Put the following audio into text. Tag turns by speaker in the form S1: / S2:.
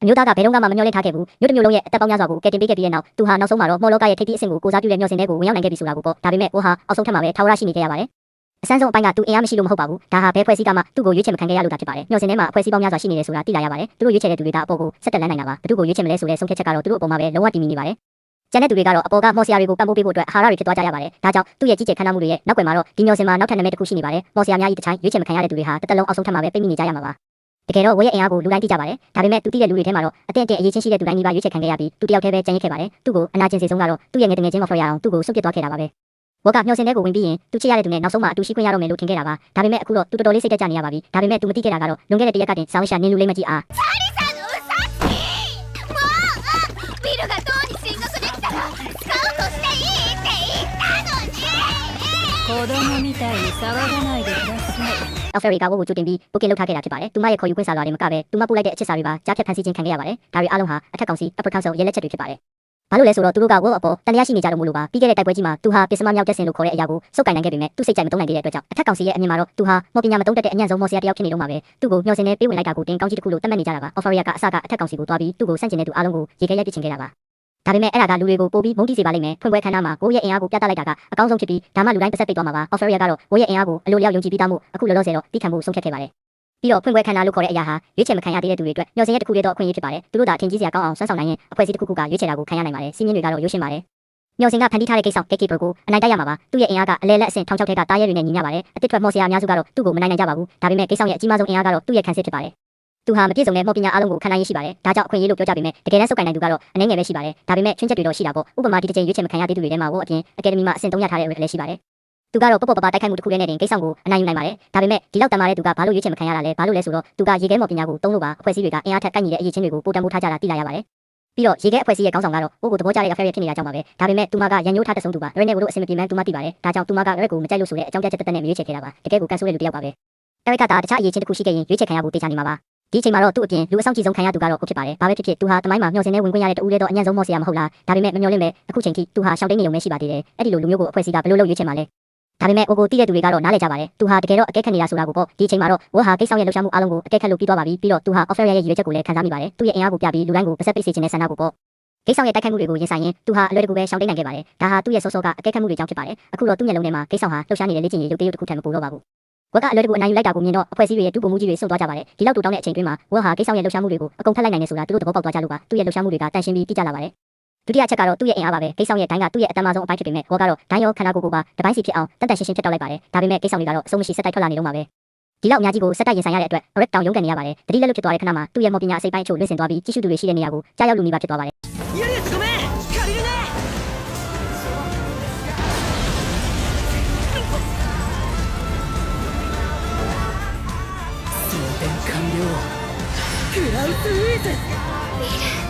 S1: အမျိုးသားကဘယ်တော့မှမမျှော်လင့်ထားခဲ့ဘူးမြို့တစ်မျိုးလုံးရဲ့အသက်ပေါင်းများစွာကိုကယ်တင်ပေးခဲ့ပြီးတဲ့နောက်သူဟာနောက်ဆုံးမှာတော့မော်လောကရဲ့ထိပ်သီးအဆင့်ကိုကိုစားပြုတဲ့မျှော်စင်တဲ့ကိုဝင်ရောက်နိုင်ခဲ့ပြီဆိုတာကိုပေါ့ဒါပေမဲ့ကိုဟာအောက်ဆုံးထပ်မှာပဲထာဝရရှိနေခဲ့ရပါတယ်အစမ်းဆုံးအပိုင်းကသူအင်အားမရှိလို့မဟုတ်ပါဘူးဒါဟာဘယ်ဖွဲ့စည်းကမှသူ့ကိုရွေးချယ်မခံခဲ့ရလို့သာဖြစ်ပါတယ်မျှော်စင်ထဲမှာအဖွဲ့အစည်းပေါင်းများစွာရှိနေတယ်ဆိုတာသိလာရပါတယ်သူတို့ရွေးချယ်တဲ့သူတွေကအပေါ်ကိုဆက်တက်လန်းနိုင်တာပါဘသူ့ကိုရွေးချယ်မလဲဆိုတဲ့ဆုံးဖြတ်ချက်ကတော့သူတို့အပေါ်မှာပဲလုံးဝတည်မြဲနေပါတယ်ကျန်တဲ့သူတွေကတော့အပေါ်ကမော်ဆီယာတွေကိုပံ့ပိုးပေးဖို့အတွက်အာဟာရတွေဖြစ်သွားကြရပါတယ်ဒါကြောင့်သူ့ရဲ့ကြီးကျယ်ခမ်းနားမှုတွေရဲ့နောက်ွယ်မှာတော့ဒီမျှော်စင်မှာနောက်ထပ်နာမည်တစ်ခုရှိနေပါတယ်မော်ဆီယာများကြီးတစ်ချိုင်းရွေးချယ်မခံရတဲ့သူတွေဟာတစ်သက်လုံးအောက်ဆုံးထပ်မှာပဲပိတ်မိနေကြရမှာပါတကယ်တော့ဝဲရဲ့အင်အားကိုလူတိုင်းသိကြပါတယ်ဒါပေမဲ့သူသိတဲ့လူတွေထဲမှာတော့အတင်းအရေးချင်းရှိတဲ့သူတိုင်းကြီးပါရွေးချယ်ခံခဲ့ရပြီးသူတယောက်တည်းပဲကျန်ရစ်ခဲ့ပါတယ်သူ့ကိုအနာကျင်စေဆုံးကတော့သူ့ရဲ့ငယ်တငယ်ချင်းမော်ဖရရအောင်သူ့ကိုစွန့်ပစ်သွားခဲ့တာပါပဲဝက်ကမျှော်စင်တဲ့ကိုဝင်ပြီးရင်သူချစ်ရတဲ့သူနဲ့နောက်ဆုံးမှာအတူရှိခွင့်ရတော့မယ်လို့ထင်ခဲ့တာပါဒါပေမဲ့အခုတော့သူတော်တော်လေးစိတ်တက်ကြနေရပါပြီဒါပေမဲ့သူမသိခဲ့တာကတော့လွန်ခဲ့တဲ့တရက်ကတင်ဆောင်းရှာနင်းလူလေးမကြီးအားအော်ဖယ်ရီကဝကိုကြိုတင်ပြီးဘုတ်ကင်လုပ်ထားခဲ့တာဖြစ်ပါတယ်။သူမရဲ့ခေါ်ယူခွင့်စာလွှာတွေမကပဲသူမပို့လိုက်တဲ့အချစ်စာတွေပါကြားဖြတ်ဖန်ဆီးခြင်းခံခဲ့ရပါတယ်။ဒါတွေအားလုံးဟာအထက်ကောင်စီအပရကန်ဆောရဲလက်ချက်တွေဖြစ်ပါတယ်။ဘာလို့လဲဆိုတော့သူတို့ကဝအပေါ်တန်လျာရှိနေကြတော့မို့လို့ပါပြီးခဲ့တဲ့တိုက်ပွဲကြီးမှာသူဟာပစ္စမမြောက်တက်စင်လို့ခေါ်တဲ့အရာကိုစုပ်ကိုင်နိုင်ခဲ့ပေမဲ့သူစိတ်ကြိုက်မသုံးနိုင်တဲ့အတွက်ကြောင့်အထက်ကောင်စီရဲ့အမြင်မှာတော့သူဟာမော်ပညာမသုံးတတ်တဲ့အညံ့ဆုံးမော်ဆီယာတယောက်ဖြစ်နေတော့မှာပဲသူ့ကိုမျှော်စင်နဲ့ပေးဝင်လိုက်တာကိုတင်ကောင်းကြီးတစ်ခုလို့သတ်မှတ်နေကြတာပါ။အော်ဖယ်ရီကအစကအထက်ကောင်စီကိုတွားပြီးသူ့ကိုဆန့်ကျင်တဲ့သူအားလုံးကိုရေခဲရိုက်ပစ်ချင်ခဲ့တာပါ။ဒါပေမဲ့အဲ့ဒါကလူတွေကိုပို့ပြီးမုန်းတီးစေပါလိမ့်မယ်ဖွင့်ပွဲခန်းနာမှာကိုရဲ့အင်အားကိုပြသလိုက်တာကအကောင်းဆုံးဖြစ်ပြီးဒါမှလူတိုင်းပတ်သက်ပိတ်သွားမှာပါအော်ဖယ်ရီကတော့ကိုရဲ့အင်အားကိုအလိုလျောက်ယုံကြည်ပြီးသားမှုအခုလောလောဆယ်တော့တိခံမှုဆုံးဖြတ်ခဲ့ပါတယ်ပြီးတော့ဖွင့်ပွဲခန်းနာလို့ခေါ်တဲ့အရာဟာရွေးချယ်မခံရသေးတဲ့သူတွေအတွက်မျှော်စင်ရဲ့တစ်ခုတည်းသောအခွင့်အရေးဖြစ်ပါတယ်သူတို့သာထင်ကြီးစရာကောင်းအောင်ဆွမ်းဆောင်နိုင်ရင်အဖွဲ့အစည်းတစ်ခုခုကရွေးချယ်တာကိုခံရနိုင်ပါတယ်စီးမြင်တွေကတော့ရိုးရှင်းပါတယ်မျှော်စင်ကဖန်တီးထားတဲ့ကိစ္စ gatekeeper ကိုအနိုင်တိုက်ရမှာပါသူ့ရဲ့အင်အားကအလဲလက်အဆင့်1600ထဲကတားရဲတွေနဲ့ညီမျှပါတယ်အတစ်ထွက်မော်ဆီယာအများစုကတော့သူ့ကိုမနိုင်နိုင်ကြပါဘူးဒါပေမဲ့ကိစ္စရဲ့အကြီးမားဆုံးအင်အားကတော့သူ့ရဲ့ခံစစ်ဖြစ်ပါတယ်သူဟာမပြည့်စုံတဲ့မော်ပညာအားလုံးကိုခံနိုင်ရရှိပါတယ်ဒါကြောင့်အခွင့်အရေးလို့ပြောကြပေမဲ့တကယ်တမ်းစုပ်ကိုင်နိုင်သူကတော့အနည်းငယ်ပဲရှိပါတယ်ဒါပေမဲ့ချွင်းချက်တွေတော့ရှိတာပေါ့ဥပမာဒီတစ်ချိန်ရွေးချယ်မခံရသေးသူတွေထဲမှာဝအပြင်အကယ်ဒမီမှာအဆင့်300ထားတဲ့လည်းရှိပါတယ်သူကတော့ပေါ့ပေါ့ပပတိုက်ခိုက်မှုတစ်ခုတည်းနဲ့တင်ကိစ္စကိုအနိုင်ယူနိုင်ပါတယ်ဒါပေမဲ့ဒီလောက်တန်မာတဲ့သူကဘာလို့ရွေးချယ်မခံရတာလဲဘာလို့လဲဆိုတော့သူကရေခဲမော်ပညာကိုသုံးလို့ပါအဖွဲ့အစည်းတွေကအင်အားထက်ကိုက်ညီတဲ့အရေးချင်းတွေကိုပိုတန်ဖိုးထားကြတာသိလာရပါတယ်ပြီးတော့ရေခဲအဖွဲ့အစည်းရဲ့ခေါင်းဆောင်ကတော့ကိုသဘောကျတဲ့ affair ဖြစ်နေတာကြောင့်ပါပဲဒါပေမဲ့သူမကရန်ညိုးထားတဲ့ဆုံးသူပါရဲနဲ့ကိုတို့အဆင်မပြေမှန်းသူမသိပါတယ်ဒါကြောင့်သူမကရဲကိုမကြိုက်လို့ဆိုတဲ့အကြောင်းပြချက်တက်နဲ့မရွေးချယ်ခဲ့တာပါတကယ်ကိုကန်ဆိုးတဲ့လူတစ်ယောက်ပါပဲအဲကတခြားအရေးချင်းတစ်ခုရှိခဲ့ရင်ရွေးချယ်ခံရဖို့တေချာနေမှာပါဒီအချိန်မှာတော့သူ့အပြင်လူအဆောင်ကြီးဆုံးခံရသူကတော့ကိုဖြစ်ပါတယ်ဘာပဲဖြစ်ဖြစ်သူဟာတမိုင်းမှာမျှော်စင်နဲ့ဝင်ခွင့်ရတဲ့တူဦးတဲ့တော့အညံ့ဆုံးမော်ဆီယာမဟုတ်လားဒါပေမဲ့မမျှော်လင့်ပဲအခုချိန်ထိသူဟာရှောင်းတိန်နေုံပဲရှိပါသေးတယ်အဲ့ဒီလိုလူမျိုးကိုအဖွဲ့အစည်းကဘယ်လိုလုပ်ရွေးချယ်မှာလဲဒါပေမဲ့အိုကိုတီးတဲ့သူတွေကတော့နားလည်ကြပါတယ်သူဟာတကယ်တော့အကဲခတ်နေတာဆိုတာကိုပေါ့ဒီအချိန်မှာတော့ဝဟာကိစ္စရဲ့လှုပ်ရှားမှုအလုံးကိုအကဲခတ်လို့ပြီးသွားပါပြီပြီးတော့သူဟာ offer ရဲ့ရည်ရွယ်ချက်ကိုလည်းခံစားမိပါတယ်သူ့ရဲ့အင်အားကိုပြပြီးလူတိုင်းကိုပါဆက်ပိတ်စေခြင်းနဲ့ဆန္ဒကိုပေါ့ကိစ္စရဲ့တိုက်ခိုက်မှုတွေကိုရင်ဆိုင်ရင်သူဟာအလွယ်တကူပဲရှောင်တိန်နိုင်ခဲ့ပါတယ်ဒါဟာသူ့ရဲ့စောစောကအကဲခတ်မှုတွေကြောင့်ဖြစ်ပါတယ်အခုတော့သူ့မျက်လုံးထဲမှာကိစ္စဟာလှုပ်ရှားနေတဲ့လေ့ကျင့်ရေးရုပ်သေးရုပ်တစ်ခုထံမပို့တော့ပါဘူးဝက်ကအလွယ်တကူအနိုင်ယူလိုက်တာကိုမြင်တော့အဖွဲ့အစည်းတွေရဲ့တူပုံမှုကြီးတွေစွန့်သွားကြပါတယ်ဒီလောက်တူတောင်းတဲ့အချိန်တွင်းမှာဝက်ဟာကိစ္စရဲ့လှုပ်ရှားမှုတွေကိုအကုန်ဖက်လိုက်နိုင်နေဆိုတာသူတို့သဘောပေါက်သွားကြလို့ပါသူ့ရဲ့လှုပ်ရှားမှုတွေကတန်ရှင်းပြီးတိကျလာပါတယ်ဒုတိယချက်ကတော့သူ့ရဲ့အင်အားပါပဲကိစ္စရဲ့ဒိုင်းကသူ့ရဲ့အတန်းမဆုံးအပိုင်းဖြစ်ပေမဲ့ဝက်ကတော့ဒိုင်းရောခန္ဓာကိုယ်ပါတပိုင်းစီဖြစ်အောင်တန်တန်ရှင်းရှင်းဖြတ်တောက်လိုက်ပါတယ်ဒါပေမဲ့ကိစ္စတွေကတော့အဆုံးမရှိဆက်တိုက်ထွက်လာနေတော့မှာပဲဒီလောက်အများကြီးကိုဆက်တိုက်ရင်ဆိုင်ရတဲ့အတွက်အရက်တောင်ရုံးကန်နေရပါတယ်တတိလက်လွတ်ဖြစ်သွားတဲ့ခဏမှာသူ့ရဲ့မော်ပညာအစိပ်ပိုင်းအချို့လွင့်စင်သွားပြီးကြည့်ရှုသူတွေရှိတဲ့နေရာကိုကြားရောက်လူနေပါဖြစ်သွားပါတယ်
S2: 完了フランスウィーズ